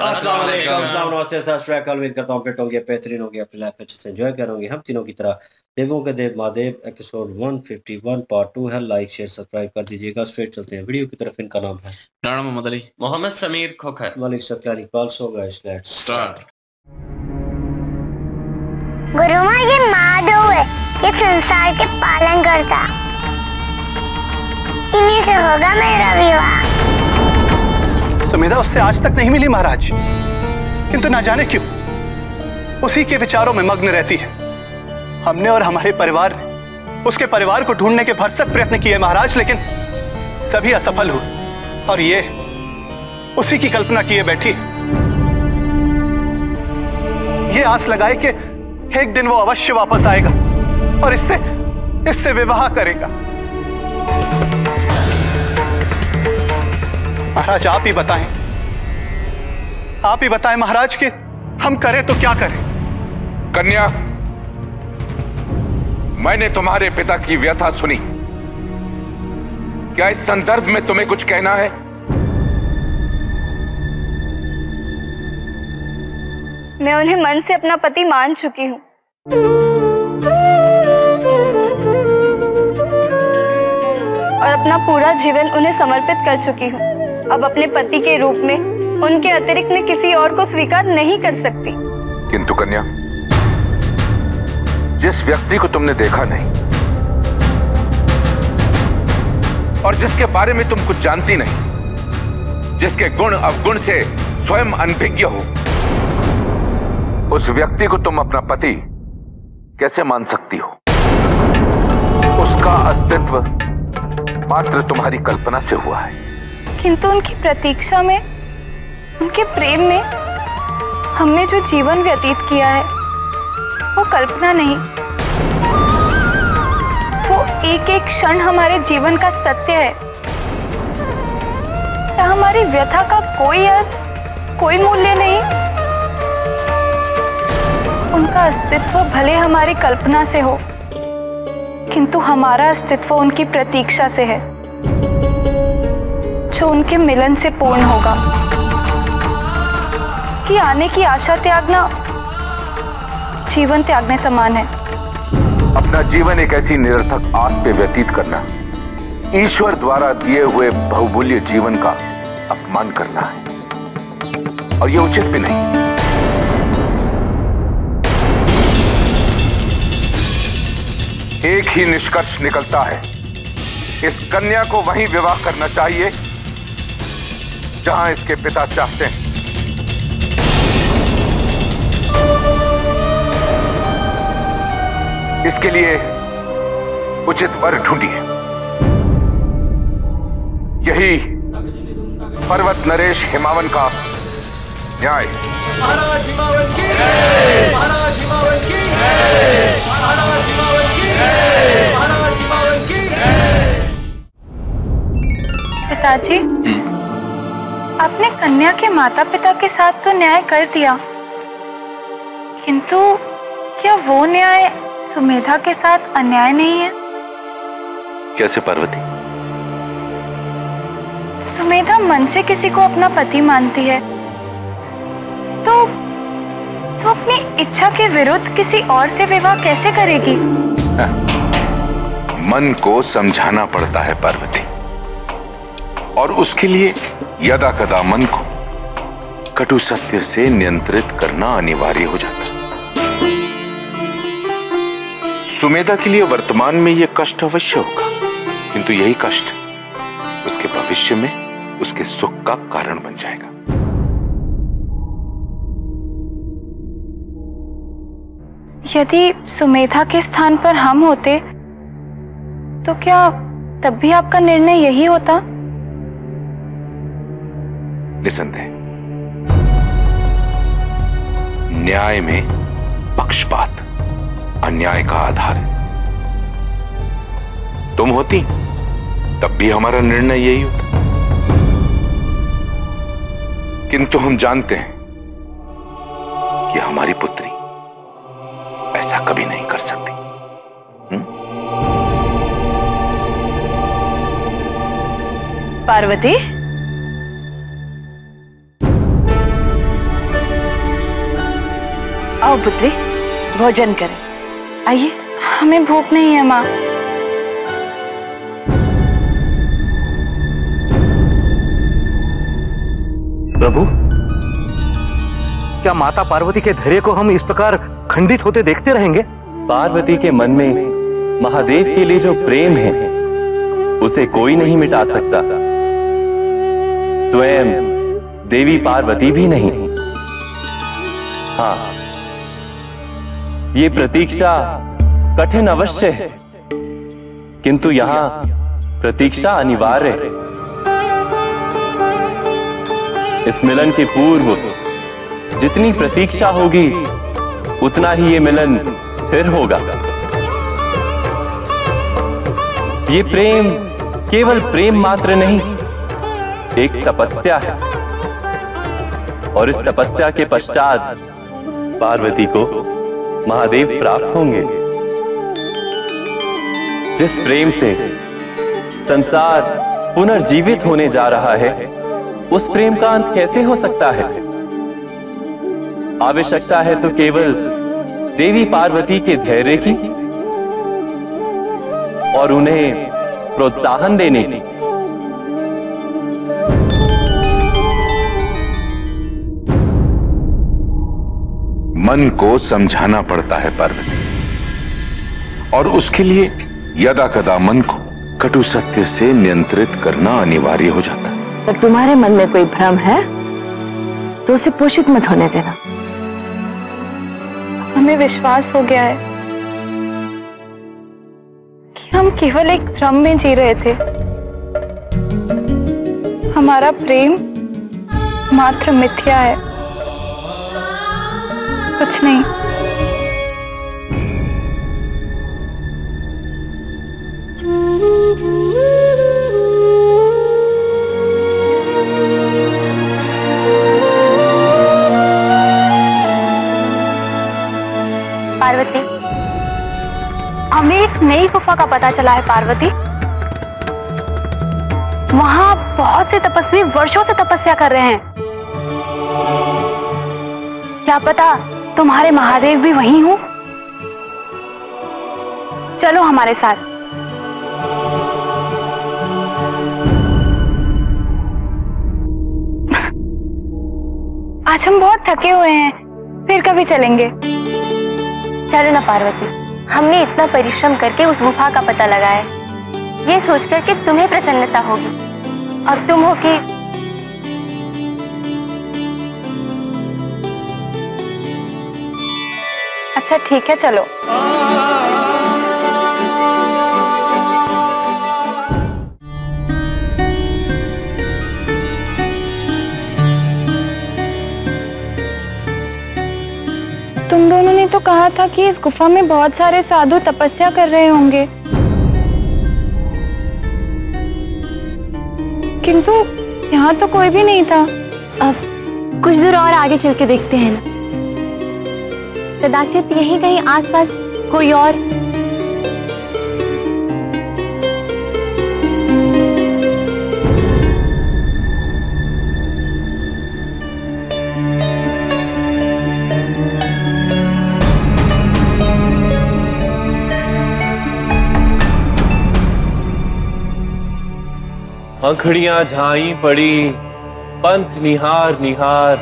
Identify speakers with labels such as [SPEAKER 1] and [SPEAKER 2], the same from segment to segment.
[SPEAKER 1] अस्सलाम वालेकुम, नमस्ते, सत श्री अकाल। उम्मीद करता हूँ फिट होंगे, बेहतरीन होंगे, अपनी लाइफ में अच्छे से एंजॉय करोगे। हम तीनों की तरह देवों के देव महादेव एपिसोड 151 पार्ट 2 है। लाइक शेयर सब्सक्राइब कर दीजिएगा। स्ट्रेट चलते हैं वीडियो की तरफ। इनका नाम है
[SPEAKER 2] Rana Mohammad Ali,
[SPEAKER 3] Mohammad Sameer Khokhar,
[SPEAKER 1] Malik Sattar Iqbal. So guys let's
[SPEAKER 2] start.
[SPEAKER 4] Guruma ये महादेव है, ये संसार के पालन करता, इन्हीं से होगा मेरा विवाह।
[SPEAKER 5] सुमेधा उससे आज तक नहीं मिली महाराज, किंतु ना जाने क्यों उसी के विचारों में मग्न रहती है। हमने और हमारे परिवार ने उसके परिवार को ढूंढने के भरसक प्रयत्न किए महाराज, लेकिन सभी असफल हुए और ये उसी की कल्पना किए बैठी, ये आस लगाए कि एक दिन वो अवश्य वापस आएगा और इससे विवाह करेगा। महाराज आप ही बताएं महाराज कि हम करें तो क्या करें।
[SPEAKER 6] कन्या, मैंने तुम्हारे पिता की व्यथा सुनी। क्या इस संदर्भ में तुम्हें कुछ कहना है?
[SPEAKER 7] मैं उन्हें मन से अपना पति मान चुकी हूँ और अपना पूरा जीवन उन्हें समर्पित कर चुकी हूँ। अब अपने पति के रूप में उनके अतिरिक्त मैं किसी और को स्वीकार नहीं कर सकती।
[SPEAKER 6] किंतु कन्या, जिस व्यक्ति को तुमने देखा नहीं और जिसके बारे में तुम कुछ जानती नहीं, जिसके गुण अवगुण से स्वयं अनभिज्ञ हो, उस व्यक्ति को तुम अपना पति कैसे मान सकती हो? उसका अस्तित्व मात्र तुम्हारी कल्पना से हुआ है।
[SPEAKER 7] किंतु उनकी प्रतीक्षा में, उनके प्रेम में हमने जो जीवन व्यतीत किया है वो कल्पना नहीं, वो एक एक क्षण हमारे जीवन का सत्य है। क्या हमारी व्यथा का कोई अर्थ, कोई मूल्य नहीं? उनका अस्तित्व भले हमारी कल्पना से हो, किंतु हमारा अस्तित्व उनकी प्रतीक्षा से है, जो उनके मिलन से पूर्ण होगा। कि आने की आशा त्यागना जीवन त्यागने समान है।
[SPEAKER 6] अपना जीवन एक ऐसी निरर्थक आस पे व्यतीत करना ईश्वर द्वारा दिए हुए बहुमूल्य जीवन का अपमान करना है, और ये उचित भी नहीं। एक ही निष्कर्ष निकलता है, इस कन्या को वहीं विवाह करना चाहिए जहां इसके पिता चाहते हैं। इसके लिए उचित वर ढूंढिए। यही पर्वत नरेश हिमावन का न्याय।
[SPEAKER 3] महाराज हिमावन की जय, महाराज हिमावन की जय, महाराज हिमावन की जय, महाराज हिमावन की जय।
[SPEAKER 7] पिताजी, आपने कन्या के माता पिता के साथ तो न्याय कर दिया, किंतु क्या वो न्याय सुमेधा के साथ अन्याय नहीं है?
[SPEAKER 6] कैसे पार्वती?
[SPEAKER 7] सुमेधा मन से किसी को अपना पति मानती है तो अपनी इच्छा के विरुद्ध किसी और से विवाह कैसे करेगी?
[SPEAKER 6] मन को समझाना पड़ता है पार्वती, और उसके लिए यदा कदा मन को कटु सत्य से नियंत्रित करना अनिवार्य हो जाता है। सुमेधा के लिए वर्तमान में यह कष्ट अवश्य होगा, किंतु यही कष्ट उसके भविष्य में उसके सुख का कारण बन जाएगा।
[SPEAKER 7] यदि सुमेधा के स्थान पर हम होते तो क्या तब भी आपका निर्णय यही होता?
[SPEAKER 6] निसंदेह न्याय में पक्षपात अन्याय का आधार है। तुम होती तब भी हमारा निर्णय यही होता, किंतु हम जानते हैं कि हमारी पुत्री ऐसा कभी नहीं कर सकती।
[SPEAKER 8] पार्वती,
[SPEAKER 7] आओ पुत्री, भोजन करें। आइए। हमें भूख नहीं है माँ।
[SPEAKER 2] प्रभु, क्या माता पार्वती के धैर्य को हम इस प्रकार खंडित होते देखते रहेंगे?
[SPEAKER 8] पार्वती के मन में महादेव के लिए जो प्रेम है उसे कोई नहीं मिटा सकता, स्वयं देवी पार्वती भी नहीं। हाँ, ये प्रतीक्षा कठिन अवश्य है, किंतु यहां प्रतीक्षा अनिवार्य है। इस मिलन के पूर्व जितनी प्रतीक्षा होगी उतना ही ये मिलन फिर होगा। ये प्रेम केवल प्रेम मात्र नहीं, एक तपस्या है, और इस तपस्या के पश्चात पार्वती को महादेव प्राप्त होंगे। जिस प्रेम से संसार पुनर्जीवित होने जा रहा है, उस प्रेम का अंत कैसे हो सकता है? आवश्यकता है तो केवल देवी पार्वती के धैर्य की और उन्हें प्रोत्साहन देने की।
[SPEAKER 6] मन को समझाना पड़ता है पार्वती, और उसके लिए यदा कदा मन को कटु सत्य से नियंत्रित करना अनिवार्य हो जाता है।
[SPEAKER 9] अगर तुम्हारे मन में कोई भ्रम है तो उसे पोषित मत होने देना।
[SPEAKER 7] हमें विश्वास हो गया है कि हम केवल एक भ्रम में जी रहे थे। हमारा प्रेम मात्र मिथ्या है, कुछ नहीं।
[SPEAKER 4] पार्वती, हमें एक नई गुफा का पता चला है पार्वती। वहां बहुत से तपस्वी वर्षों से तपस्या कर रहे हैं। क्या पता तुम्हारे महादेव भी वहीं हो? चलो हमारे साथ।
[SPEAKER 7] आज हम बहुत थके हुए हैं, फिर कभी चलेंगे।
[SPEAKER 4] चलो ना पार्वती, हमने इतना परिश्रम करके उस गुफा का पता लगाया, ये सोचकर कि तुम्हें प्रसन्नता होगी, और तुम हो कि
[SPEAKER 7] अच्छा ठीक है, चलो। तुम दोनों ने तो कहा था कि इस गुफा में बहुत सारे साधु तपस्या कर रहे होंगे, किंतु यहाँ तो कोई भी नहीं था।
[SPEAKER 9] अब कुछ दूर और आगे चल के देखते हैं ना, कदाचित यहीं कहीं आसपास कोई और।
[SPEAKER 8] आंखड़ियां झाई पड़ी, पंथ निहार निहार,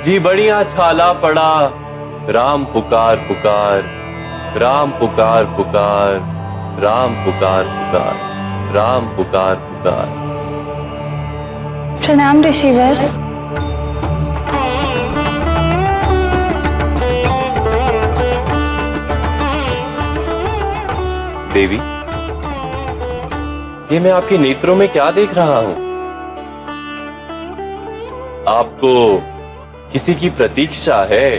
[SPEAKER 8] जी बढ़िया छाला पड़ा, राम पुकार पुकार, राम पुकार पुकार, राम पुकार पुकार, राम पुकार पुकार।
[SPEAKER 7] प्रणाम ऋषिवर।
[SPEAKER 8] देवी, ये मैं आपके नेत्रों में क्या देख रहा हूं? आपको किसी की प्रतीक्षा है?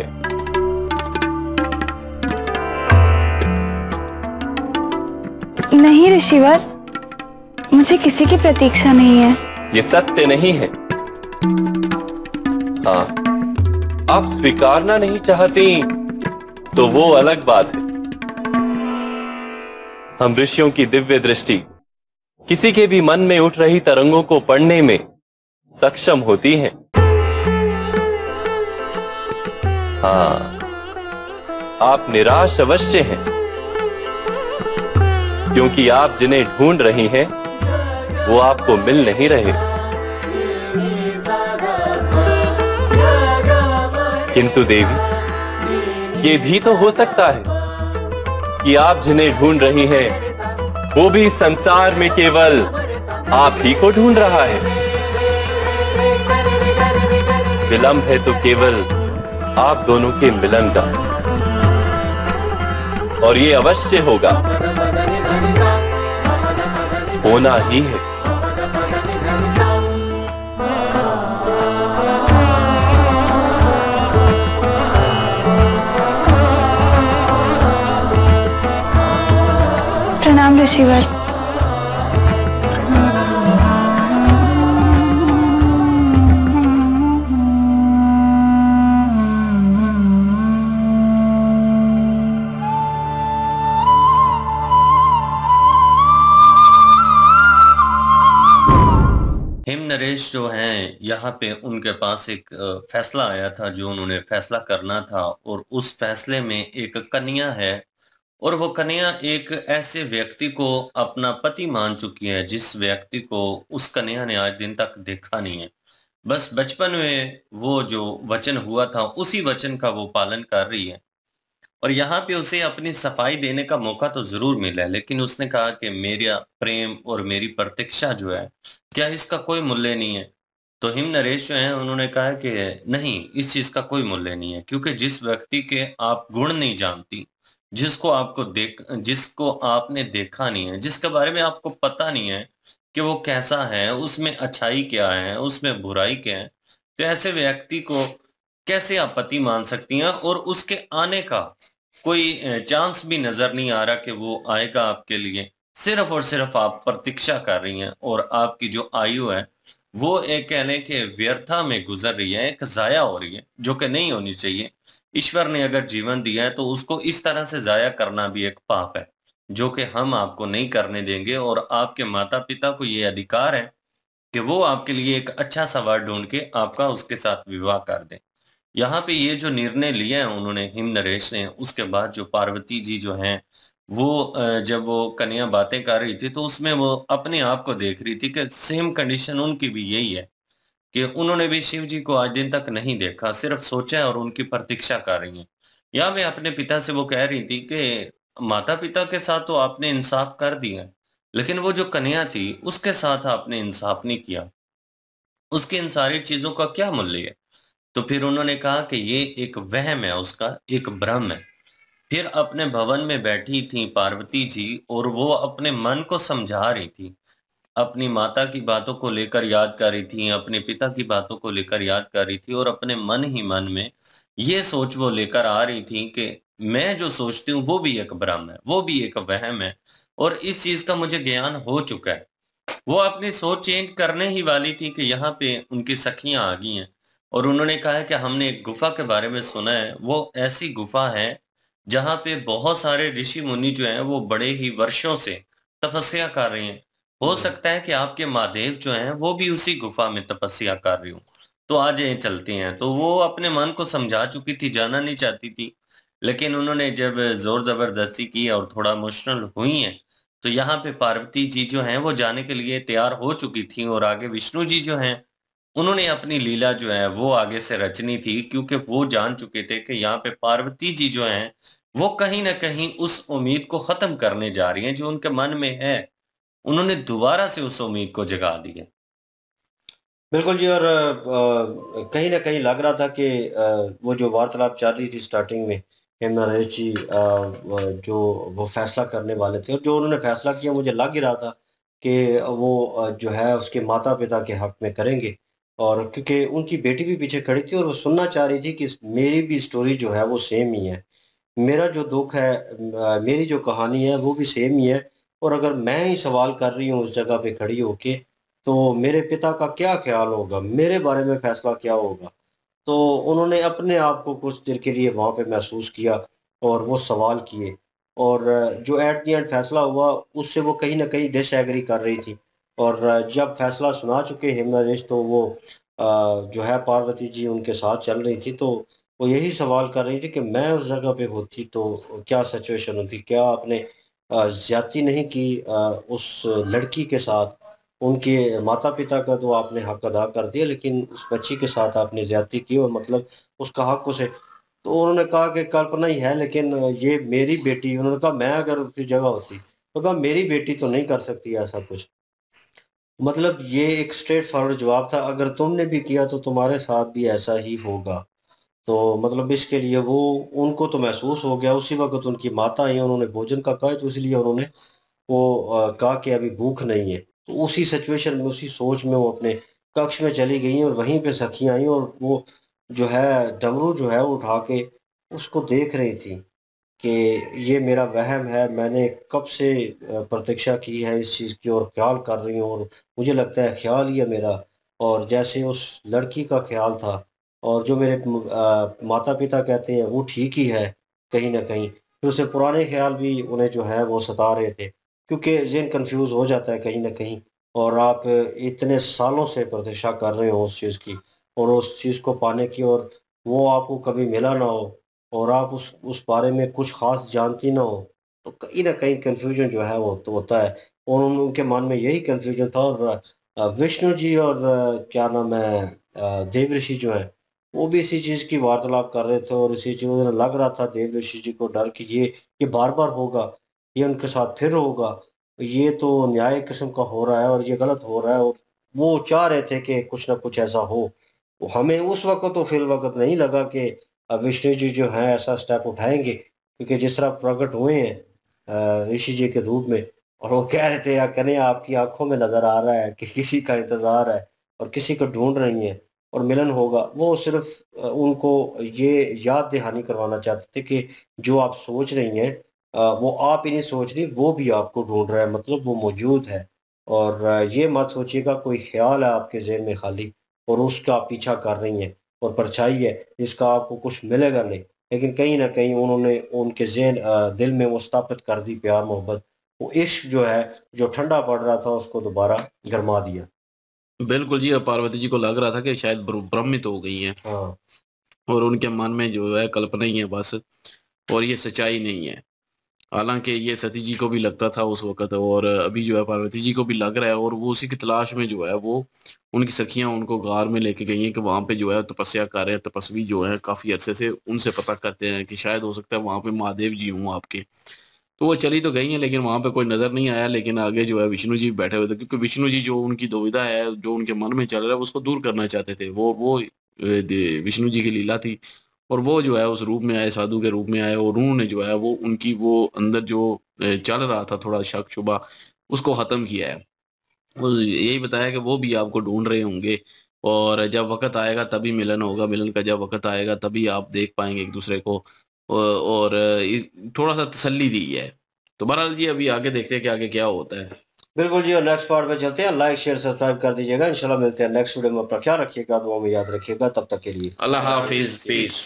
[SPEAKER 7] नहीं ऋषिवर, मुझे किसी की प्रतीक्षा नहीं है।
[SPEAKER 8] ये सत्य नहीं है। हाँ, आप स्वीकारना नहीं चाहती तो वो अलग बात है। हम ऋषियों की दिव्य दृष्टि किसी के भी मन में उठ रही तरंगों को पढ़ने में सक्षम होती है। हाँ, आप निराश अवश्य हैं, क्योंकि आप जिन्हें ढूंढ रही हैं वो आपको मिल नहीं रहे। किंतु देवी, ये भी तो हो सकता है कि आप जिन्हें ढूंढ रही हैं वो भी संसार में केवल आप ही को ढूंढ रहा है। विलंब है तो केवल आप दोनों के मिलन का, और ये अवश्य होगा, होना ही है।
[SPEAKER 7] प्रणाम ऋषिवर।
[SPEAKER 10] हिम नरेश जो हैं यहाँ पे उनके पास एक फैसला आया था जो उन्होंने फैसला करना था, और उस फैसले में एक कन्या है, और वो कन्या एक ऐसे व्यक्ति को अपना पति मान चुकी है जिस व्यक्ति को उस कन्या ने आज दिन तक देखा नहीं है। बस बचपन में वो जो वचन हुआ था उसी वचन का वो पालन कर रही है, और यहाँ पे उसे अपनी सफाई देने का मौका तो जरूर मिला है, लेकिन उसने कहा कि मेरा प्रेम और मेरी प्रतीक्षा जो है, क्या इसका कोई मूल्य नहीं है? तो हिम नरेश जो है उन्होंने कहा कि नहीं, इस चीज का कोई मूल्य नहीं है, क्योंकि जिस व्यक्ति के आप गुण नहीं जानती, जिसको आपने देखा नहीं है, जिसके बारे में आपको पता नहीं है कि वो कैसा है, उसमें अच्छाई क्या है, उसमें बुराई क्या है, तो ऐसे व्यक्ति को कैसे आप पति मान सकती हैं? और उसके आने का कोई चांस भी नजर नहीं आ रहा कि वो आएगा आपके लिए। सिर्फ और सिर्फ आप प्रतीक्षा कर रही हैं, और आपकी जो आयु है वो एक कह लें कि व्यर्था में गुजर रही है, एक जाया हो रही है, जो कि नहीं होनी चाहिए। ईश्वर ने अगर जीवन दिया है तो उसको इस तरह से जाया करना भी एक पाप है, जो कि हम आपको नहीं करने देंगे। और आपके माता पिता को ये अधिकार है कि वो आपके लिए एक अच्छा सवाल ढूंढ के आपका उसके साथ विवाह कर दें। यहाँ पे ये जो निर्णय लिया है उन्होंने, हिम नरेश ने, उसके बाद जो पार्वती जी जो हैं वो जब वो कन्या बातें कर रही थी तो उसमें वो अपने आप को देख रही थी कि सेम कंडीशन उनकी भी यही है, कि उन्होंने भी शिव जी को आज दिन तक नहीं देखा, सिर्फ सोचा है और उनकी प्रतीक्षा कर रही हैं। यहाँ पे अपने पिता से वो कह रही थी कि माता पिता के साथ तो आपने इंसाफ कर दिया, लेकिन वो जो कन्या थी उसके साथ आपने इंसाफ नहीं किया, उसकी इन सारी चीजों का क्या मूल्य है? तो फिर उन्होंने कहा कि ये एक वहम है, उसका एक भ्रम है। फिर अपने भवन में बैठी थी पार्वती जी और वो अपने मन को समझा रही थी, अपनी माता की बातों को लेकर याद कर रही थी, अपने पिता की बातों को लेकर याद कर रही थी, और अपने मन ही मन में ये सोच वो लेकर आ रही थी कि मैं जो सोचती हूँ वो भी एक भ्रम है, वो भी एक वहम है, और इस चीज का मुझे ज्ञान हो चुका है। वो अपनी सोच चेंज करने ही वाली थी कि यहाँ पे उनकी सखियां आ गई हैं, और उन्होंने कहा है कि हमने एक गुफा के बारे में सुना है, वो ऐसी गुफा है जहाँ पे बहुत सारे ऋषि मुनि जो हैं वो बड़े ही वर्षों से तपस्या कर रहे हैं। हो सकता है कि आपके महादेव जो हैं वो भी उसी गुफा में तपस्या कर रही हूँ, तो आ जाए चलते हैं। तो वो अपने मन को समझा चुकी थी, जाना नहीं चाहती थी, लेकिन उन्होंने जब जोर जबरदस्ती की और थोड़ा इमोशनल हुई हैं, तो यहाँ पे पार्वती जी जो हैं वो जाने के लिए तैयार हो चुकी थी, और आगे विष्णु जी जो हैं उन्होंने अपनी लीला जो है वो आगे से रचनी थी, क्योंकि वो जान चुके थे कि यहाँ पे पार्वती जी जो हैं वो कहीं ना कहीं उस उम्मीद को खत्म करने जा रही हैं जो उनके मन में है। उन्होंने दोबारा से उस उम्मीद को जगा दी है।
[SPEAKER 1] बिल्कुल जी। और कहीं ना कहीं लग रहा था कि वो जो वार्तालाप चल रही थी स्टार्टिंग में, हेमना नरेश जी जो वो फैसला करने वाले थे, और जो उन्होंने फैसला किया मुझे लग ही रहा था कि वो जो है उसके माता पिता के हक में करेंगे, और क्योंकि उनकी बेटी भी पीछे खड़ी थी और वो सुनना चाह रही थी कि मेरी भी स्टोरी जो है वो सेम ही है, मेरा जो दुख है, मेरी जो कहानी है वो भी सेम ही है, और अगर मैं ही सवाल कर रही हूँ उस जगह पे खड़ी होके, तो मेरे पिता का क्या ख्याल होगा, मेरे बारे में फैसला क्या होगा। तो उन्होंने अपने आप को कुछ देर के लिए वहाँ पे महसूस किया और वो सवाल किए, और जो एट दी एंड फैसला हुआ उससे वो कहीं ना कहीं डिसएग्री कर रही थी। और जब फैसला सुना चुके हेमना रेश, तो वो जो है पार्वती जी उनके साथ चल रही थी। तो वो यही सवाल कर रही थी कि मैं उस जगह पे होती तो क्या सिचुएशन होती, क्या आपने ज्यादती नहीं की उस लड़की के साथ। उनके माता पिता का तो आपने हक अदा कर दिया, लेकिन उस बच्ची के साथ आपने ज्यादती की और मतलब उसका हक उसे। तो उन्होंने कहा कि कल्पना ही है, लेकिन ये मेरी बेटी, उन्होंने कहा मैं अगर उसकी जगह होती तो कहा मेरी बेटी तो नहीं कर सकती ऐसा कुछ। मतलब ये एक स्ट्रेट फॉरवर्ड जवाब था, अगर तुमने भी किया तो तुम्हारे साथ भी ऐसा ही होगा। तो मतलब इसके लिए वो, उनको तो महसूस हो गया उसी वक्त। उनकी माता आई, उन्होंने भोजन का कहा तो इसलिए उन्होंने वो कहा कि अभी भूख नहीं है। तो उसी सिचुएशन में, उसी सोच में वो अपने कक्ष में चली गई और वहीं पे सखियां आई और वो जो है डमरू जो है वो उठा के उसको देख रही थी कि ये मेरा वहम है, मैंने कब से प्रतीक्षा की है इस चीज़ की और ख्याल कर रही हूँ, और मुझे लगता है ख्याल ही है मेरा। और जैसे उस लड़की का ख्याल था और जो मेरे माता पिता कहते हैं वो ठीक ही है कहीं ना कहीं, फिर उसे पुराने ख्याल भी उन्हें जो है वो सता रहे थे, क्योंकि जिन कंफ्यूज हो जाता है कहीं ना कहीं। और आप इतने सालों से प्रतीक्षा कर रहे हो उस चीज़ की और उस चीज़ को पाने की, और वो आपको कभी मिला ना हो और आप उस बारे में कुछ खास जानती ना हो, तो कहीं ना कहीं कंफ्यूजन जो है वो तो होता है। और उनके मन में यही कंफ्यूजन था। और विष्णु जी और क्या नाम है देव ऋषि जो है वो भी इसी चीज़ की वार्तालाप कर रहे थे, और इसी चीज़ में लग रहा था देव ऋषि जी को डर कि ये बार बार होगा, ये उनके साथ फिर होगा, ये तो न्याय किस्म का हो रहा है और ये गलत हो रहा है। और वो चाह रहे थे कि कुछ ना कुछ ऐसा हो। वो हमें उस वक्त तो फिर वक्त नहीं लगा कि विष्णु जी जो है ऐसा स्टेप उठाएंगे, क्योंकि जिस तरह प्रकट हुए हैं ऋषि जी के रूप में, और वो कह रहे थे या कन्या आपकी आंखों में नजर आ रहा है कि किसी का इंतजार है और किसी को ढूंढ रही है और मिलन होगा। वो सिर्फ उनको ये याद दहानी करवाना चाहते थे कि जो आप सोच रही हैं वो आप ही नहीं सोच रही, वो भी आपको ढूंढ रहा है, मतलब वो मौजूद है। और ये मत सोचिएगा कोई ख्याल है आपके जहन में खाली और उसका आप पीछा कर रही हैं और परछाई है जिसका आपको कुछ मिलेगा नहीं। लेकिन कहीं ना कहीं उन्होंने उनके जहन दिल में वो स्थापित कर दी प्यार मोहब्बत, वो इश्क जो है जो ठंडा पड़ रहा था उसको दोबारा गरमा दिया।
[SPEAKER 11] बिल्कुल जी, अब पार्वती जी को लग रहा था कि शायद भ्रमित हो गई हैं
[SPEAKER 1] हाँ
[SPEAKER 11] और उनके मन में जो है कल्पना ही है बस, और ये सच्चाई नहीं है। हालांकि ये सती जी को भी लगता था उस वक्त, और अभी जो है पार्वती जी को भी लग रहा है, और वो उसी की तलाश में जो है वो उनकी सखियां उनको गार में लेके गई हैं कि वहां पे जो है तपस्या कर रहे हैं तपस्वी जो है काफी अरसे से, उनसे पता करते हैं कि शायद हो सकता है वहां पे महादेव जी हों आपके। तो वो चली तो गई हैं लेकिन वहां पे कोई नजर नहीं आया। लेकिन आगे जो है विष्णु जी बैठे हुए थे, क्योंकि विष्णु जी जो उनकी दुविधा है जो उनके मन में चल रहा है उसको दूर करना चाहते थे। वो विष्णु जी की लीला थी, और वो जो है उस रूप में आए, साधु के रूप में आए, और उन्होंने जो है वो उनकी वो अंदर जो चल रहा था थोड़ा शक शुबा, उसको खत्म किया है। वो यही बताया कि वो भी आपको ढूंढ रहे होंगे, और जब वक्त आएगा तभी मिलन होगा, मिलन का जब वक्त आएगा तभी आप देख पाएंगे एक दूसरे को। और थोड़ा सा तसल्ली दी है। तो बहरहाल जी अभी आगे देखते हैं कि आगे क्या होता है।
[SPEAKER 1] बिल्कुल जी, और नेक्स्ट पार्ट में चलते हैं। लाइक शेयर सब्सक्राइब कर दीजिएगा। इंशाल्लाह मिलते हैं नेक्स्ट वीडियो में। अपना ख्याल रखिएगा, दुआ में याद रखिएगा। तब तक के लिए
[SPEAKER 11] अल्लाह हाफिज, पीस।